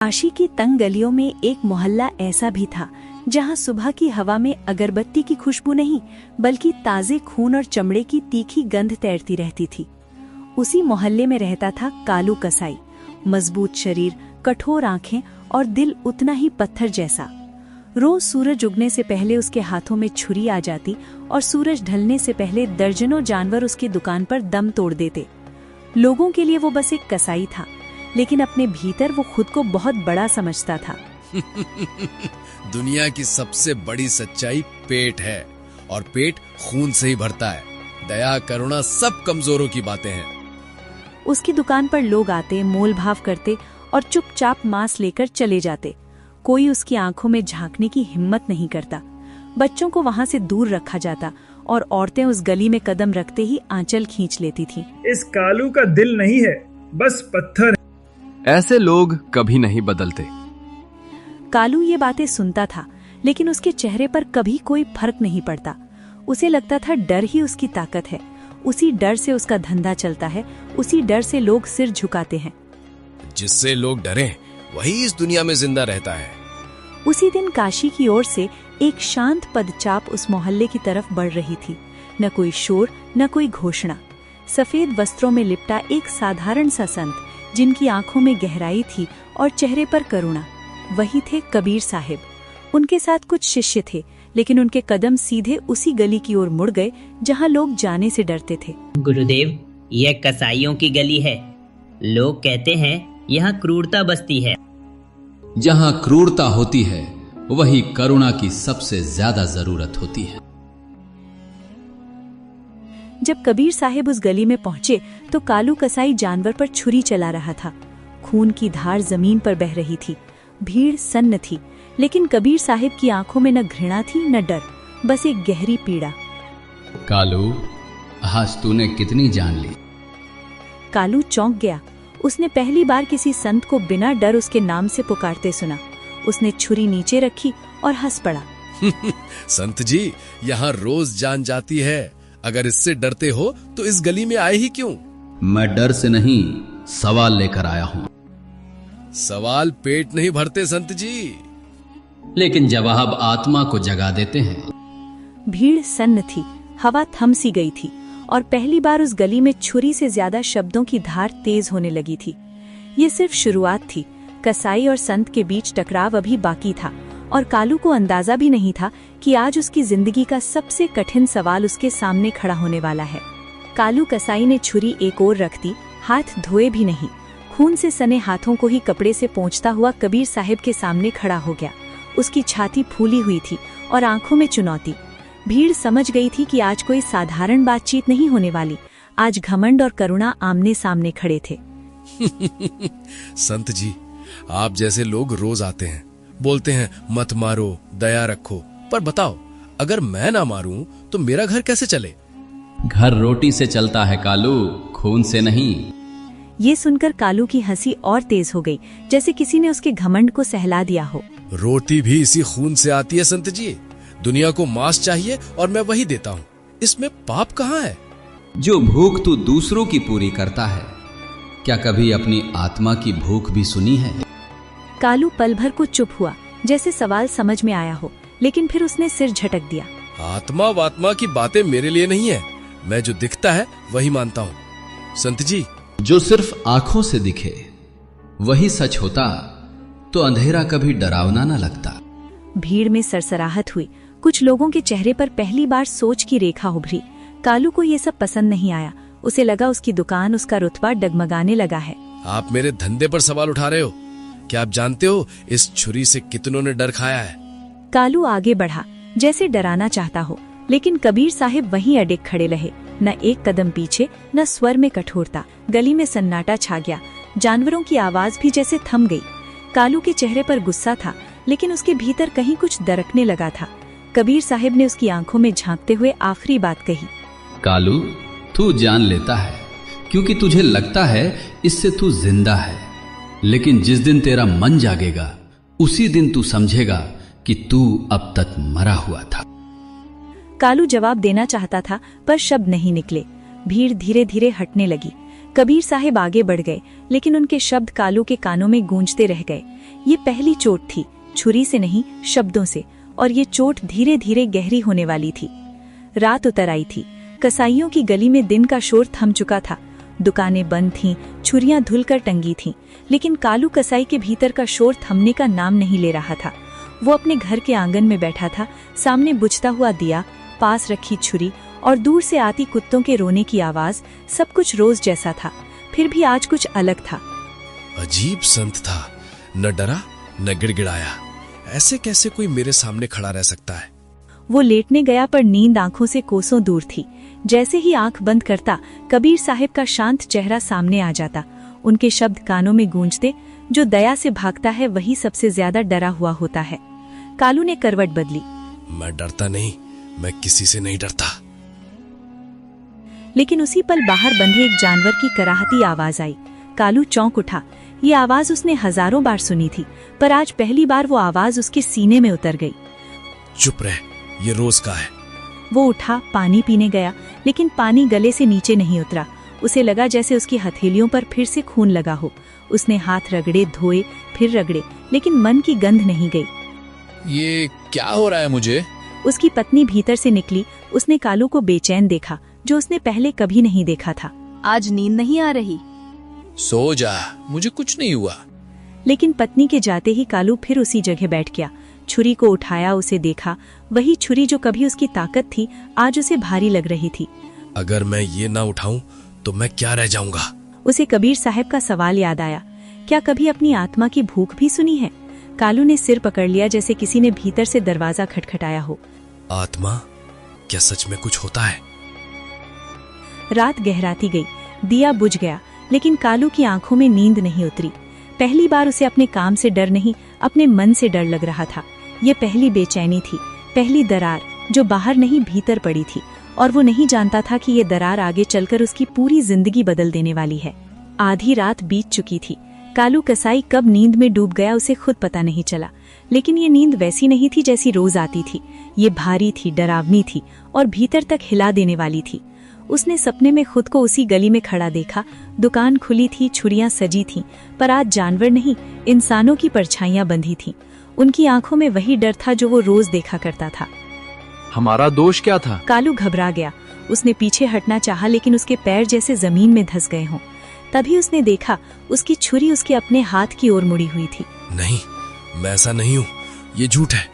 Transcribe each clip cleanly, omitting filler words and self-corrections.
काशी की तंग गलियों में एक मोहल्ला ऐसा भी था जहां सुबह की हवा में अगरबत्ती की खुशबू नहीं बल्कि ताजे खून और चमड़े की तीखी गंध तैरती रहती थी। उसी मोहल्ले में रहता था कालू कसाई। मजबूत शरीर, कठोर आंखें और दिल उतना ही पत्थर जैसा। रोज सूरज उगने से पहले उसके हाथों में छुरी आ जाती और सूरज ढलने से पहले दर्जनों जानवर उसकी दुकान पर दम तोड़ देते। लोगों के लिए वो बस एक कसाई था, लेकिन अपने भीतर वो खुद को बहुत बड़ा समझता था। दुनिया की सबसे बड़ी सच्चाई पेट है, और पेट खून से ही भरता है। दया, करुणा सब कमजोरों की बातें हैं। उसकी दुकान पर लोग आते, मोल भाव करते और चुपचाप मांस लेकर चले जाते। कोई उसकी आंखों में झांकने की हिम्मत नहीं करता। बच्चों को वहां से दूर रखा जाता और औरतें उस गली में कदम रखते ही आंचल खींच लेती थीं। इस कालू का दिल नहीं है, बस पत्थर। ऐसे लोग कभी नहीं बदलते। कालू ये बातें सुनता था, लेकिन उसके चेहरे पर कभी कोई फर्क नहीं पड़ता। उसे लगता था डर ही उसकी ताकत है। उसी डर से उसका धंधा चलता है, उसी डर से लोग सिर झुकाते हैं। जिससे लोग डरें, वही इस दुनिया में जिंदा रहता है। उसी दिन काशी की ओर से एक शांत पदचाप उस मोहल्ले की तरफ बढ़ रही थी। न कोई शोर, न कोई घोषणा। सफेद वस्त्रों में लिपटा एक साधारण सा संत, जिनकी आंखों में गहराई थी और चेहरे पर करुणा, वही थे कबीर साहिब। उनके साथ कुछ शिष्य थे, लेकिन उनके कदम सीधे उसी गली की ओर मुड़ गए जहां लोग जाने से डरते थे। गुरुदेव, यह कसाईयों की गली है। लोग कहते हैं यहाँ क्रूरता बसती है। जहाँ क्रूरता होती है, वही करुणा की सबसे ज्यादा जरूरत होती है। जब कबीर साहिब उस गली में पहुंचे तो कालू कसाई जानवर पर छुरी चला रहा था। खून की धार जमीन पर बह रही थी। भीड़ सन्न थी, लेकिन कबीर साहिब की आंखों में न घृणा थी न डर, बस एक गहरी पीड़ा। कालू, आज तूने कितनी जान ली? कालू चौंक गया। उसने पहली बार किसी संत को बिना डर उसके नाम से पुकारते सुना। उसने छुरी नीचे रखी और हंस पड़ा। संत जी, यहाँ रोज जान जाती है। अगर इससे डरते हो तो इस गली में आए ही क्यों? मैं डर से नहीं, सवाल लेकर आया हूँ। सवाल पेट नहीं भरते संत जी, लेकिन जवाब आत्मा को जगा देते हैं। भीड़ सन्न थी, हवा थम सी गई थी और पहली बार उस गली में छुरी से ज्यादा शब्दों की धार तेज होने लगी थी। ये सिर्फ शुरुआत थी। कसाई और संत के बीच टकराव अभी बाकी था, और कालू को अंदाजा भी नहीं था कि आज उसकी जिंदगी का सबसे कठिन सवाल उसके सामने खड़ा होने वाला है। कालू कसाई ने छुरी एक ओर रख दी, हाथ धोए भी नहीं। खून से सने हाथों को ही कपड़े से पोंछता हुआ कबीर साहिब के सामने खड़ा हो गया। उसकी छाती फूली हुई थी और आंखों में चुनौती। भीड़ समझ गई थी कि आज कोई साधारण बातचीत नहीं होने वाली। आज घमंड और करुणा आमने सामने खड़े थे। संत जी, आप जैसे लोग रोज आते हैं, बोलते हैं मत मारो, दया रखो, पर बताओ, अगर मैं ना मारूं तो मेरा घर कैसे चले? घर रोटी से चलता है कालू, खून से नहीं। ये सुनकर कालू की हंसी और तेज हो गई, जैसे किसी ने उसके घमंड को सहला दिया हो। रोटी भी इसी खून से आती है संत जी। दुनिया को मांस चाहिए और मैं वही देता हूँ। इसमें पाप कहाँ है? जो भूख तू दूसरों की पूरी करता है, क्या कभी अपनी आत्मा की भूख भी सुनी है? कालू पल भर को चुप हुआ, जैसे सवाल समझ में आया हो, लेकिन फिर उसने सिर झटक दिया। आत्मा वात्मा की बातें मेरे लिए नहीं है। मैं जो दिखता है वही मानता हूँ संत जी। जो सिर्फ आंखों से दिखे वही सच होता तो अंधेरा कभी डरावना न लगता। भीड़ में सरसराहट हुई। कुछ लोगों के चेहरे पर पहली बार सोच की रेखा उभरी। कालू को ये सब पसंद नहीं आया। उसे लगा उसकी दुकान, उसका रुतबा डगमगाने लगा है। आप मेरे धंधे पर सवाल उठा रहे हो? क्या आप जानते हो इस छुरी से कितनों ने डर खाया है? कालू आगे बढ़ा, जैसे डराना चाहता हो, लेकिन कबीर साहिब वहीं अडिग खड़े रहे। न एक कदम पीछे, न स्वर में कठोरता। गली में सन्नाटा छा गया। जानवरों की आवाज भी जैसे थम गई। कालू के चेहरे पर गुस्सा था, लेकिन उसके भीतर कहीं कुछ दरकने लगा था। कबीर साहिब ने उसकी आंखों में झांकते हुए आखिरी बात कही। कालू, तू जान लेता है क्योंकि तुझे लगता है इससे तू जिंदा है, लेकिन जिस दिन तेरा मन जागेगा उसी दिन तू समझेगा कि तू अब तक मरा हुआ था। कालू जवाब देना चाहता था, पर शब्द नहीं निकले। भीड़ धीरे धीरे हटने लगी। कबीर साहब आगे बढ़ गए, लेकिन उनके शब्द कालू के कानों में गूंजते रह गए। ये पहली चोट थी, छुरी से नहीं, शब्दों से, और ये चोट धीरे धीरे गहरी होने वाली थी। रात उतर आई थी। कसाईयों की गली में दिन का शोर थम चुका था। दुकानें बंद थीं, छुरियां धुलकर टंगी थीं, लेकिन कालू कसाई के भीतर का शोर थमने का नाम नहीं ले रहा था। वो अपने घर के आंगन में बैठा था, सामने बुझता हुआ दिया, पास रखी छुरी और दूर से आती कुत्तों के रोने की आवाज। सब कुछ रोज जैसा था, फिर भी आज कुछ अलग था। अजीब संत था, न डरा न गिड़गिड़ाया। ऐसे कैसे कोई मेरे सामने खड़ा रह सकता है? वो लेटने गया, पर नींद आंखों से कोसों दूर थी। जैसे ही आंख बंद करता, कबीर साहब का शांत चेहरा सामने आ जाता। उनके शब्द कानों में गूंजते, जो दया से भागता है वही सबसे ज्यादा डरा हुआ होता है। कालू ने करवट बदली। मैं डरता नहीं, मैं किसी से नहीं डरता। लेकिन उसी पल बाहर बंधे एक जानवर की कराहती आवाज आई। कालू चौंक उठा। ये आवाज उसने हजारों बार सुनी थी, पर आज पहली बार वो आवाज उसके सीने में उतर गई। चुप रह, ये रोज का है। वो उठा, पानी पीने गया, लेकिन पानी गले से नीचे नहीं उतरा। उसे लगा जैसे उसकी हथेलियों पर फिर से खून लगा हो। उसने हाथ रगड़े, धोए, फिर रगड़े, लेकिन मन की गंध नहीं गई। ये क्या हो रहा है मुझे? उसकी पत्नी भीतर से निकली। उसने कालू को बेचैन देखा, जो उसने पहले कभी नहीं देखा था। आज नींद नहीं आ रही? सो जा, मुझे कुछ नहीं हुआ। लेकिन पत्नी के जाते ही कालू फिर उसी जगह बैठ गया। छुरी को उठाया, उसे देखा। वही छुरी जो कभी उसकी ताकत थी, आज उसे भारी लग रही थी। अगर मैं ये ना उठाऊं तो मैं क्या रह जाऊंगा? उसे कबीर साहब का सवाल याद आया। क्या कभी अपनी आत्मा की भूख भी सुनी है? कालू ने सिर पकड़ लिया, जैसे किसी ने भीतर से दरवाजा खटखटाया हो। आत्मा? क्या सच में कुछ होता है? रात गहराती गई, दिया बुझ गया, लेकिन कालू की आंखों में नींद नहीं उतरी। पहली बार उसे अपने काम से डर नहीं, अपने मन से डर लग रहा था। ये पहली बेचैनी थी, पहली दरार जो बाहर नहीं भीतर पड़ी थी, और वो नहीं जानता था कि ये दरार आगे चलकर उसकी पूरी जिंदगी बदल देने वाली है। आधी रात बीत चुकी थी। कालू कसाई कब नींद में डूब गया उसे खुद पता नहीं चला, लेकिन ये नींद वैसी नहीं थी जैसी रोज आती थी। ये भारी थी, डरावनी थी और भीतर तक हिला देने वाली थी। उसने सपने में खुद को उसी गली में खड़ा देखा। दुकान खुली थी, छुरियां सजी थीं, पर आज जानवर नहीं, इंसानों की परछाइयां बंधी थीं। उनकी आंखों में वही डर था जो वो रोज देखा करता था। हमारा दोष क्या था? कालू घबरा गया। उसने पीछे हटना चाहा, लेकिन उसके पैर जैसे जमीन में धंस गए हों। तभी उसने देखा, उसकी छुरी उसके अपने हाथ की ओर मुड़ी हुई थी। नहीं, मैं ऐसा नहीं हूँ, ये झूठ है।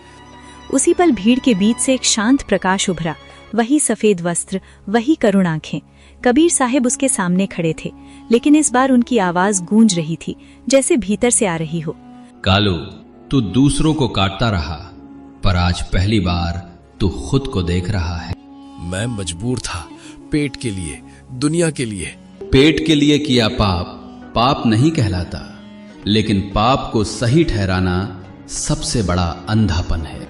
उसी पल भीड़ के बीच से एक शांत प्रकाश उभरा। वही सफेद वस्त्र, वही करुण आंखें। कबीर साहब उसके सामने खड़े थे, लेकिन इस बार उनकी आवाज गूंज रही थी, जैसे भीतर से आ रही हो। कालू, तू दूसरों को काटता रहा, पर आज पहली बार तू खुद को देख रहा है। मैं मजबूर था, पेट के लिए, दुनिया के लिए। पेट के लिए किया पाप पाप नहीं कहलाता, लेकिन पाप को सही ठहराना सबसे बड़ा अंधापन है।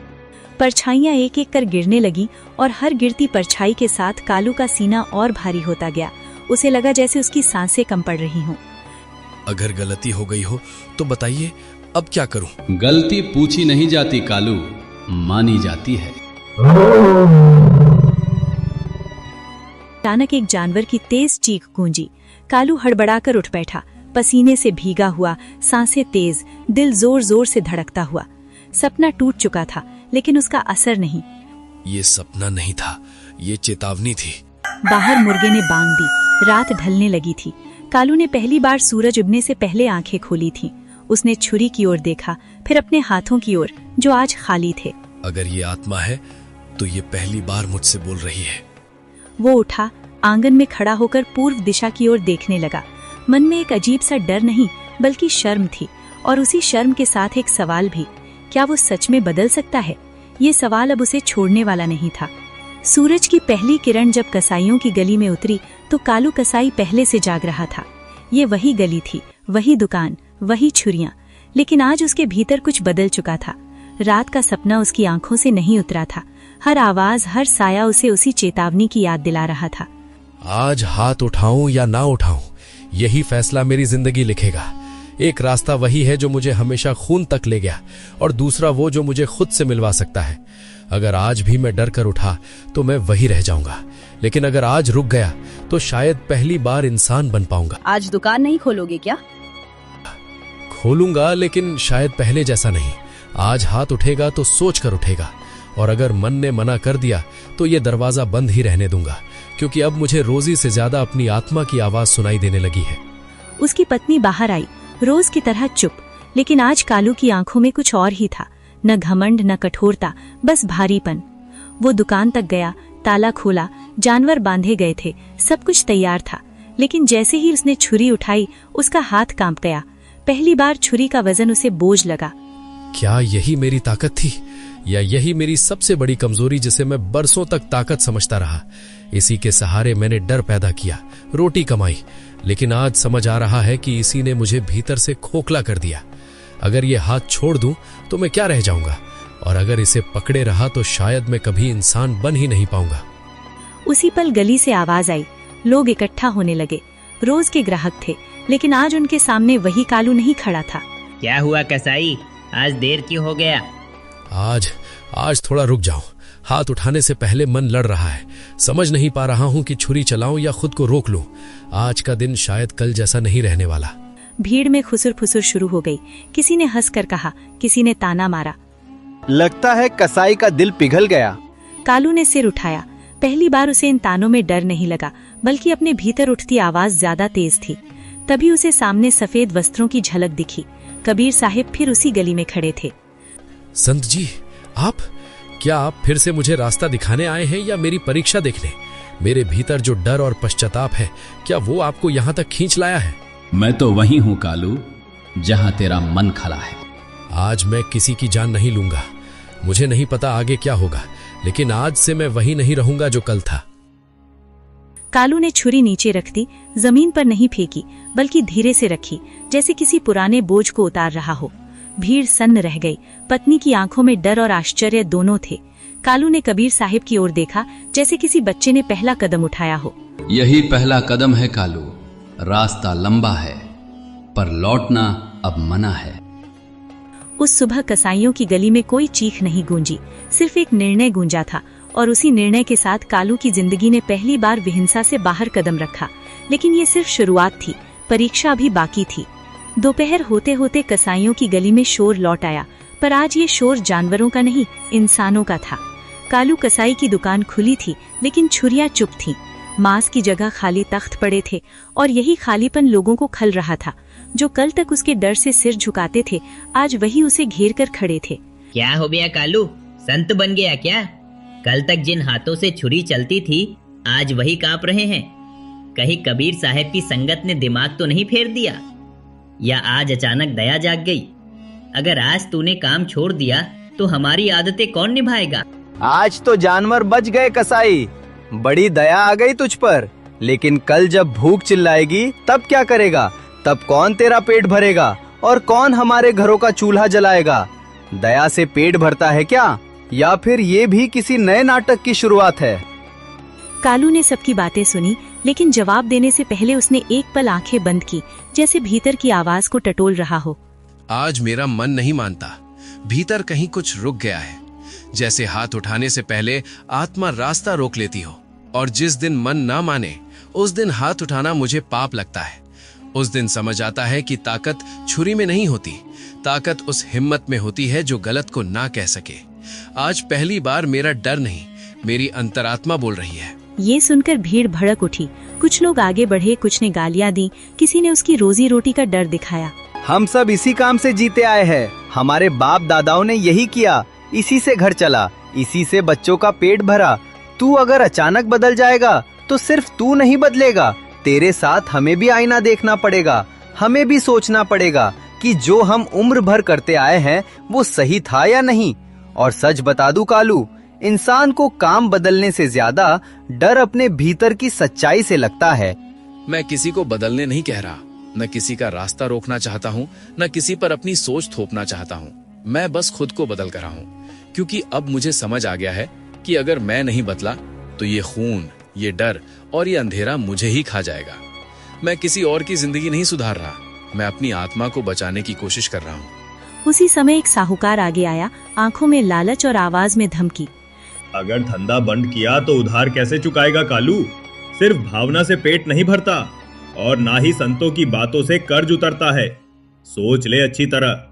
परछाइयां एक एक कर गिरने लगी, और हर गिरती परछाई के साथ कालू का सीना और भारी होता गया। उसे लगा जैसे उसकी सांसें कम पड़ रही हों। अगर गलती हो गई हो तो बताइए, अब क्या करूं? गलती पूछी नहीं जाती कालू, मानी जाती है। अचानक एक जानवर की तेज चीख गूंजी। कालू हड़बड़ाकर उठ बैठा, पसीने से भीगा हुआ, सांसें तेज, दिल जोर जोर से धड़कता हुआ। सपना टूट चुका था, लेकिन उसका असर नहीं। ये सपना नहीं था, ये चेतावनी थी। बाहर मुर्गे ने बांग दी। रात ढलने लगी थी। कालू ने पहली बार सूरज उगने से पहले आंखें खोली थीं। उसने छुरी की ओर देखा, फिर अपने हाथों की ओर, जो आज खाली थे। अगर ये आत्मा है तो ये पहली बार मुझसे बोल रही है। वो उठा, आंगन में खड़ा होकर पूर्व दिशा की ओर देखने लगा। मन में एक अजीब सा डर नहीं, बल्कि शर्म थी, और उसी शर्म के साथ एक सवाल भी। क्या वो सच में बदल सकता है? ये सवाल अब उसे छोड़ने वाला नहीं था। सूरज की पहली किरण जब कसाईयों की गली में उतरी, तो कालू कसाई पहले से जाग रहा था। ये वही गली थी, वही दुकान, वही छुरियां, लेकिन आज उसके भीतर कुछ बदल चुका था। रात का सपना उसकी आंखों से नहीं उतरा था। हर आवाज, हर साया उसे उसी चेतावनी की याद दिला रहा था। आज हाथ उठाऊं या ना उठाऊं, यही फैसला मेरी जिंदगी लिखेगा। एक रास्ता वही है जो मुझे हमेशा खून तक ले गया, और दूसरा वो जो मुझे खुद से मिलवा सकता है। अगर आज भी मैं डर कर उठा तो मैं वही रह जाऊंगा, लेकिन अगर आज रुक गया तो शायद पहली बार इंसान बन पाऊंगा। आज दुकान नहीं खोलोगे क्या? खोलूंगा, लेकिन शायद पहले जैसा नहीं। आज हाथ उठेगा तो सोच कर उठेगा, और अगर मन ने मना कर दिया तो ये दरवाजा बंद ही रहने दूंगा, क्योंकि अब मुझे रोजी से ज्यादा अपनी आत्मा की आवाज सुनाई देने लगी है। उसकी पत्नी बाहर आई, रोज की तरह चुप, लेकिन आज कालू की आंखों में कुछ और ही था। न घमंड न कठोरता, बस भारीपन। वो दुकान तक गया, ताला खोला, जानवर बांधे गए थे, सब कुछ तैयार था। लेकिन जैसे ही उसने छुरी उठाई उसका हाथ कांप गया। पहली बार छुरी का वजन उसे बोझ लगा। क्या यही मेरी ताकत थी, या यही मेरी सबसे बड़ी कमजोरी, जिसे मैं बरसों तक ताकत समझता रहा? इसी के सहारे मैंने डर पैदा किया, रोटी कमाई, लेकिन आज समझ आ रहा है कि इसी ने मुझे भीतर से खोखला कर दिया। अगर ये हाथ छोड़ दूं तो मैं क्या रह जाऊंगा, और अगर इसे पकड़े रहा तो शायद मैं कभी इंसान बन ही नहीं पाऊंगा। उसी पल गली से आवाज आई, लोग इकट्ठा होने लगे। रोज के ग्राहक थे, लेकिन आज उनके सामने वही कालू नहीं खड़ा था। क्या हुआ कसाई, आज देर क्यों हो गया? आज थोड़ा रुक जाओ। हाथ उठाने से पहले मन लड़ रहा है। समझ नहीं पा रहा हूं कि छुरी चलाऊं या खुद को रोक लूं। आज का दिन शायद कल जैसा नहीं रहने वाला। भीड़ में खुसुर फुसुर शुरू हो गई। किसी ने हंसकर कहा, किसी ने ताना मारा। लगता है कसाई का दिल पिघल गया। कालू ने सिर उठाया। पहली बार उसे इन तानों में डर नहीं लगा, बल्कि अपने भीतर उठती आवाज ज्यादा तेज थी। तभी उसे सामने सफेद वस्त्रों की झलक दिखी। कबीर साहिब फिर उसी गली में खड़े थे। संत जी, क्या आप फिर से मुझे रास्ता दिखाने आए हैं या मेरी परीक्षा देखने? मेरे भीतर जो डर और पश्चाताप है, क्या वो आपको यहाँ तक खींच लाया है? मैं तो वही हूं कालू, जहां तेरा मन खड़ा है। आज मैं किसी की जान नहीं लूंगा। मुझे नहीं पता आगे क्या होगा, लेकिन आज से मैं वही नहीं रहूंगा जो कल था। कालू ने छुरी नीचे रख दी, जमीन पर नहीं फेंकी, बल्कि धीरे से रखी, जैसे किसी पुराने बोझ को उतार रहा हो। भीड़ सन्न रह गई। पत्नी की आंखों में डर और आश्चर्य दोनों थे। कालू ने कबीर साहिब की ओर देखा, जैसे किसी बच्चे ने पहला कदम उठाया हो। यही पहला कदम है कालू। रास्ता लंबा है, पर लौटना अब मना है। उस सुबह कसाईयों की गली में कोई चीख नहीं गूंजी, सिर्फ एक निर्णय गूंजा था, और उसी निर्णय के साथ कालू की जिंदगी ने पहली बार विहिंसा से बाहर कदम रखा। लेकिन ये सिर्फ शुरुआत थी, परीक्षा अभी बाकी थी। दोपहर होते होते कसाईयों की गली में शोर लौट आया, पर आज ये शोर जानवरों का नहीं, इंसानों का था। कालू कसाई की दुकान खुली थी, लेकिन छुरियां चुप थीं। मांस की जगह खाली तख्त पड़े थे, और यही खालीपन लोगों को खल रहा था। जो कल तक उसके डर से सिर झुकाते थे, आज वही उसे घेर कर खड़े थे। क्या हो गया कालू, संत बन गया क्या? कल तक जिन हाथों से छुरी चलती थी, आज वही कांप रहे हैं। कहीं कबीर साहब की संगत ने दिमाग तो नहीं फेर दिया, या आज अचानक दया जाग गई? अगर आज तूने काम छोड़ दिया तो हमारी आदतें कौन निभाएगा? आज तो जानवर बच गए कसाई, बड़ी दया आ गई तुझ पर। लेकिन कल जब भूख चिल्लाएगी तब क्या करेगा? तब कौन तेरा पेट भरेगा, और कौन हमारे घरों का चूल्हा जलाएगा? दया से पेट भरता है क्या, या फिर ये भी किसी नए नाटक की शुरुआत है? कालू ने सबकी बातें सुनी, लेकिन जवाब देने से पहले उसने एक पल आंखें बंद की, जैसे भीतर की आवाज को टटोल रहा हो। आज मेरा मन नहीं मानता, भीतर कहीं कुछ रुक गया है। जैसे हाथ उठाने से पहले आत्मा रास्ता रोक लेती हो, और जिस दिन मन ना माने उस दिन हाथ उठाना मुझे पाप लगता है। उस दिन समझ आता है कि ताकत छुरी में नहीं होती, ताकत उस हिम्मत में होती है जो गलत को ना कह सके। आज पहली बार मेरा डर नहीं, मेरी अंतरात्मा बोल रही है। ये सुनकर भीड़ भड़क उठी। कुछ लोग आगे बढ़े, कुछ ने गालियां दी, किसी ने उसकी रोजी रोटी का डर दिखाया। हम सब इसी काम से जीते आए हैं। हमारे बाप दादाओं ने यही किया, इसी से घर चला, इसी से बच्चों का पेट भरा। तू अगर अचानक बदल जाएगा तो सिर्फ तू नहीं बदलेगा, तेरे साथ हमें भी आईना देखना पड़ेगा। हमें भी सोचना पड़ेगा कि जो हम उम्र भर करते आए हैं वो सही था या नहीं। और सच बता दूं कालू, इंसान को काम बदलने से ज्यादा डर अपने भीतर की सच्चाई से लगता है। मैं किसी को बदलने नहीं कह रहा, न किसी का रास्ता रोकना चाहता हूँ, न किसी पर अपनी सोच थोपना चाहता हूँ। मैं बस खुद को बदल कर रहा हूँ, क्योंकि अब मुझे समझ आ गया है कि अगर मैं नहीं बदला तो ये खून, ये डर और ये अंधेरा मुझे ही खा जाएगा। मैं किसी और की जिंदगी नहीं सुधार रहा, मैं अपनी आत्मा को बचाने की कोशिश कर रहा हूँ। उसी समय एक साहूकार आगे आया, आंखों में लालच और आवाज में धमकी। अगर धंधा बंद किया तो उधार कैसे चुकाएगा कालू? सिर्फ भावना से पेट नहीं भरता और ना ही संतों की बातों से कर्ज उतरता है। सोच ले अच्छी तरह,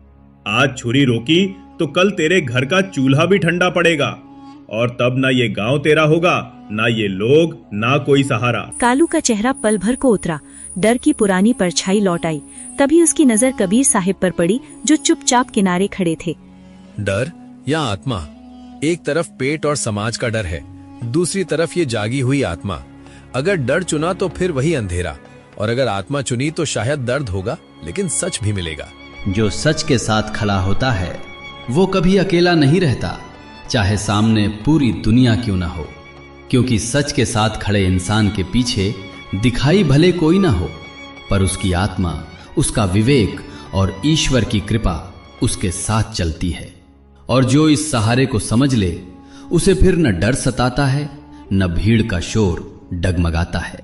आज छुरी रोकी तो कल तेरे घर का चूल्हा भी ठंडा पड़ेगा और तब ना ये गांव तेरा होगा, ना ये लोग, ना कोई सहारा। कालू का चेहरा पल भर को उतरा, डर की पुरानी परछाई लौट आई। तभी उसकी नजर कबीर साहिब पर पड़ी जो चुपचाप किनारे खड़े थे। डर या आत्मा? एक तरफ पेट और समाज का डर है, दूसरी तरफ ये जागी हुई आत्मा। अगर डर चुना तो फिर वही अंधेरा, और अगर आत्मा चुनी तो शायद दर्द होगा लेकिन सच भी मिलेगा। जो सच के साथ खड़ा होता है वो कभी अकेला नहीं रहता, चाहे सामने पूरी दुनिया क्यों ना हो, क्योंकि सच के साथ खड़े इंसान के पीछे दिखाई भले कोई ना हो, पर उसकी आत्मा, उसका विवेक और ईश्वर की कृपा उसके साथ चलती है। और जो इस सहारे को समझ ले उसे फिर न डर सताता है, न भीड़ का शोर डगमगाता है।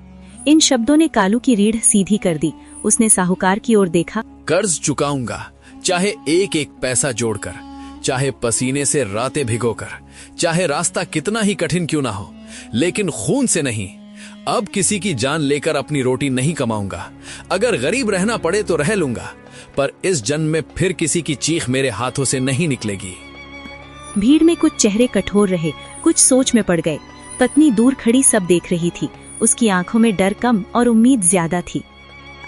इन शब्दों ने कालू की रीढ़ सीधी कर दी। उसने साहूकार की ओर देखा। कर्ज चुकाऊंगा, चाहे एक एक पैसा जोड़कर, चाहे पसीने से रातें भिगोकर, चाहे रास्ता कितना ही कठिन क्यों ना हो, लेकिन खून से नहीं। अब किसी की जान लेकर अपनी रोटी नहीं कमाऊंगा। अगर गरीब रहना पड़े तो रह लूंगा, पर इस जन्म में फिर किसी की चीख मेरे हाथों से नहीं निकलेगी। भीड़ में कुछ चेहरे कठोर रहे, कुछ सोच में पड़ गए। पत्नी दूर खड़ी सब देख रही थी। उसकी आंखों में डर कम और उम्मीद ज्यादा थी।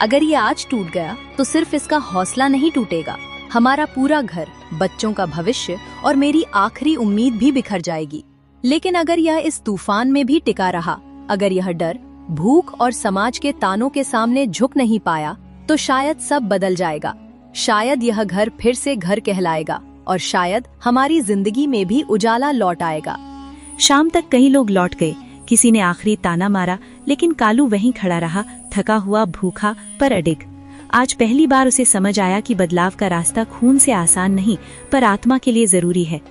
अगर ये आज टूट गया तो सिर्फ इसका हौसला नहीं टूटेगा, हमारा पूरा घर, बच्चों का भविष्य और मेरी आखिरी उम्मीद भी बिखर जाएगी। लेकिन अगर यह इस तूफान में भी टिका रहा, अगर यह डर, भूख और समाज के तानों के सामने झुक नहीं पाया, तो शायद सब बदल जाएगा। शायद यह घर फिर से घर कहलाएगा और शायद हमारी जिंदगी में भी उजाला लौट आएगा। शाम तक कई लोग लौट गए। किसी ने आखिरी ताना मारा, लेकिन कालू वहीं खड़ा रहा, थका हुआ, भूखा पर अडिग। आज पहली बार उसे समझ आया कि बदलाव का रास्ता खून से आसान नहीं, पर आत्मा के लिए जरूरी है।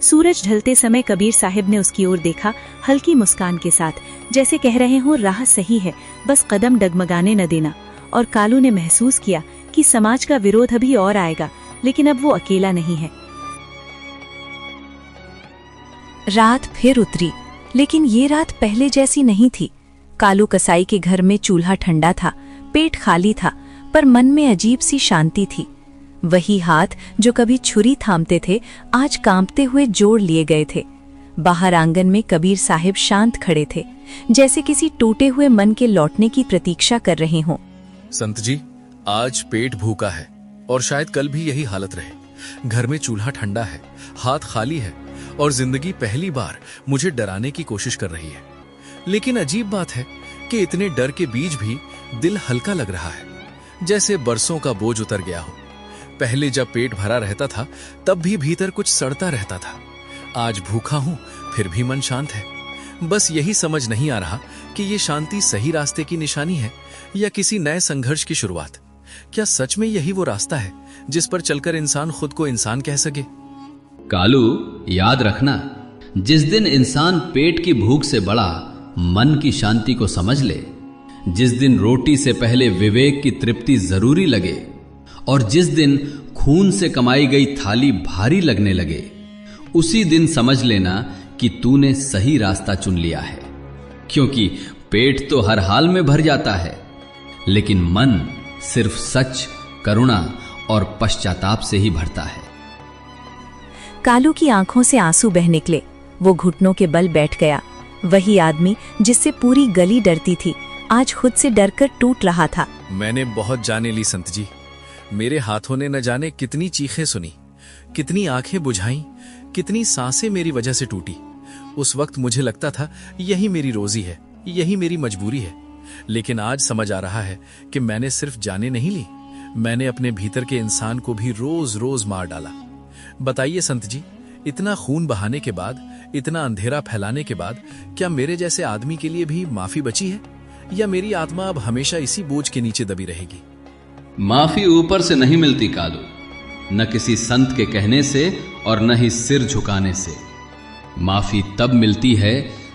सूरज ढलते समय कबीर साहिब ने उसकी ओर देखा, हल्की मुस्कान के साथ, जैसे कह रहे हो राह सही है, बस कदम डगमगाने न देना। और कालू ने महसूस किया कि समाज का विरोध अभी और आएगा, लेकिन अब वो अकेला नहीं है। रात फिर उतरी, लेकिन ये रात पहले जैसी नहीं थी। कालू कसाई के घर में चूल्हा ठंडा था, पेट खाली था, पर मन में अजीब सी शांति थी। वही हाथ जो कभी छुरी थामते थे, आज कांपते हुए जोड़ लिए गए थे। बाहर आंगन में कबीर साहिब शांत खड़े थे, जैसे किसी टूटे हुए मन के लौटने की प्रतीक्षा कर रहे हों। संत जी, आज पेट भूखा है और शायद कल भी यही हालत रहे। घर में चूल्हा ठंडा है, हाथ खाली है और जिंदगी पहली बार मुझे डराने की कोशिश कर रही है। लेकिन अजीब बात है कि इतने डर के बीच भी दिल हल्का लग रहा है, जैसे बरसों का बोझ उतर गया हो। पहले जब पेट भरा रहता था तब भी भीतर कुछ सड़ता रहता था। आज भूखा हूं फिर भी मन शांत है। बस यही समझ नहीं आ रहा कि ये शांति सही रास्ते की निशानी है या किसी नए संघर्ष की शुरुआत। क्या सच में यही वो रास्ता है जिस पर चलकर इंसान खुद को इंसान कह सके? कालू, याद रखना, जिस दिन इंसान पेट की भूख से बड़ा मन की शांति को समझ ले, जिस दिन रोटी से पहले विवेक की तृप्ति जरूरी लगे और जिस दिन खून से कमाई गई थाली भारी लगने लगे, उसी दिन समझ लेना कि तूने सही रास्ता चुन लिया है। क्योंकि पेट तो हर हाल में भर जाता है, लेकिन मन सिर्फ सच, करुणा और पश्चाताप से ही भरता है। कालू की आंखों से आंसू बह निकले। वो घुटनों के बल बैठ गया। वही आदमी जिससे पूरी गली डरती थी, आज खुद से डरकर टूट रहा था। मैंने बहुत जाने ली संत जी। मेरे हाथों ने न जाने कितनी चीखें सुनी, कितनी आंखें बुझाईं, कितनी सांसें मेरी वजह से टूटी। उस वक्त मुझे लगता था यही मेरी रोजी है, यही मेरी मजबूरी है। लेकिन आज समझ आ रहा है कि मैंने सिर्फ जाने नहीं ली, मैंने अपने भीतर के इंसान को भी रोज रोज मार डाला। बताइए संत जी, इतना खून बहाने के बाद, इतना अंधेरा फैलाने के बाद, क्या मेरे जैसे आदमी के लिए भी माफी बची है, या मेरी आत्मा अब हमेशा इसी बोझ के नीचे दबी रहेगी? माफी ऊपर से नहीं मिलती कालू, न किसी संत के कहने से और न ही सिर झुकाने से। माफी तब मिलती है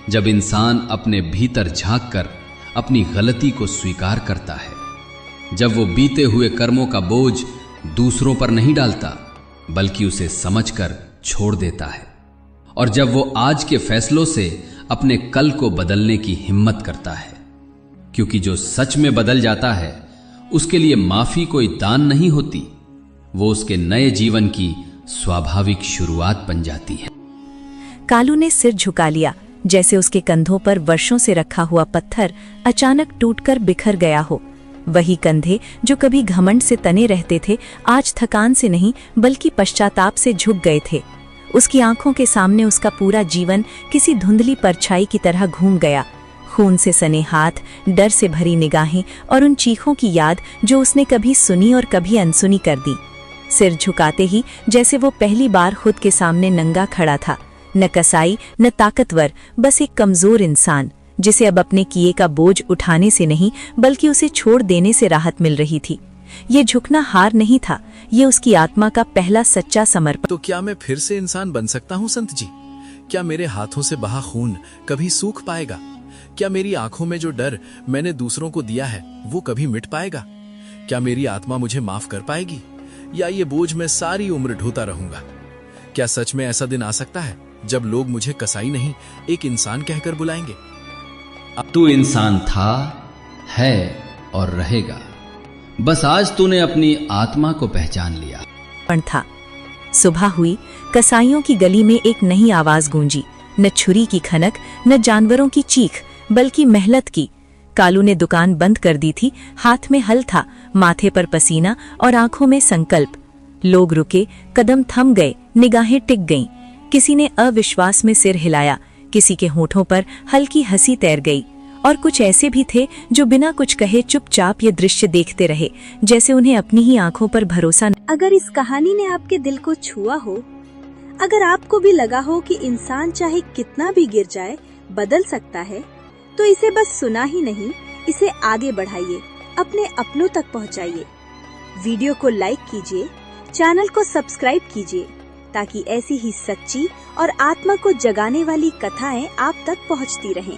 जब इंसान अपने भीतर झांक कर अपनी गलती को स्वीकार करता है, जब वो बीते हुए कर्मों का बोझ दूसरों पर नहीं डालता, बल्कि उसे समझकर छोड़ देता है। और जब वो आज के फैसलों से अपने कल को बदलने की हिम्मत करता है, क्योंकि जो सच में बदल जाता है उसके लिए माफी कोई दान नहीं होती, वो उसके नए जीवन की स्वाभाविक शुरुआत बन जाती है। कालू ने सिर झुका लिया, जैसे उसके कंधों पर वर्षों से रखा हुआ पत्थर अचानक टूटकर बिखर गया हो। वही कंधे जो कभी घमंड से तने रहते थे, आज थकान से नहीं बल्कि पश्चाताप से झुक गए थे। उसकी आंखों के सामने उसका पूरा जीवन किसी धुंधली परछाई की तरह घूम गया। खून से सने हाथ, डर से भरी निगाहें और उन चीखों की याद जो उसने कभी सुनी और कभी अनसुनी कर दी। सिर झुकाते ही जैसे वो पहली बार खुद के सामने नंगा खड़ा था, न कसाई न ताकतवर, बस एक कमजोर इंसान जिसे अब अपने किए का बोझ उठाने से नहीं बल्कि उसे छोड़ देने से राहत मिल रही थी। ये झुकना हार नहीं था, ये उसकी आत्मा का पहला सच्चा समर्पण। तो क्या मैं फिर से इंसान बन सकता हूँ संत जी? क्या मेरे हाथों से बहा खून कभी सूख पाएगा? क्या मेरी आंखों में जो डर मैंने दूसरों को दिया है वो कभी मिट पाएगा? क्या मेरी आत्मा मुझे माफ कर पाएगी, या ये बोझ मैं सारी उम्र ढोता रहूंगा? क्या सच में ऐसा दिन आ सकता है जब लोग मुझे कसाई नहीं एक इंसान कहकर बुलाएंगे? तू इंसान था, है और रहेगा। बस आज तूने अपनी आत्मा को पहचान लिया। था। सुबह हुई, कसाईयों की गली में एक नई आवाज गूंजी, न छुरी की खनक, न जानवरों की चीख, बल्कि मेहनत की। कालू ने दुकान बंद कर दी थी, हाथ में हल था, माथे पर पसीना और आंखों में संकल्प। लोग रुके, कदम थम गए, निगाहें टिक गईं। किसी ने अविश्वास में सिर हिलाया, किसी के होठों पर हल्की हंसी तैर गई, और कुछ ऐसे भी थे जो बिना कुछ कहे चुपचाप ये दृश्य देखते रहे, जैसे उन्हें अपनी ही आंखों पर भरोसा न। अगर इस कहानी ने आपके दिल को छुआ हो, अगर आपको भी लगा हो कि इंसान चाहे कितना भी गिर जाए बदल सकता है, तो इसे बस सुना ही नहीं, इसे आगे बढ़ाइए, अपने अपनों तक पहुंचाइए। वीडियो को लाइक कीजिए, चैनल को सब्सक्राइब कीजिए, ताकि ऐसी ही सच्ची और आत्मा को जगाने वाली कथाएं आप तक पहुंचती रहें।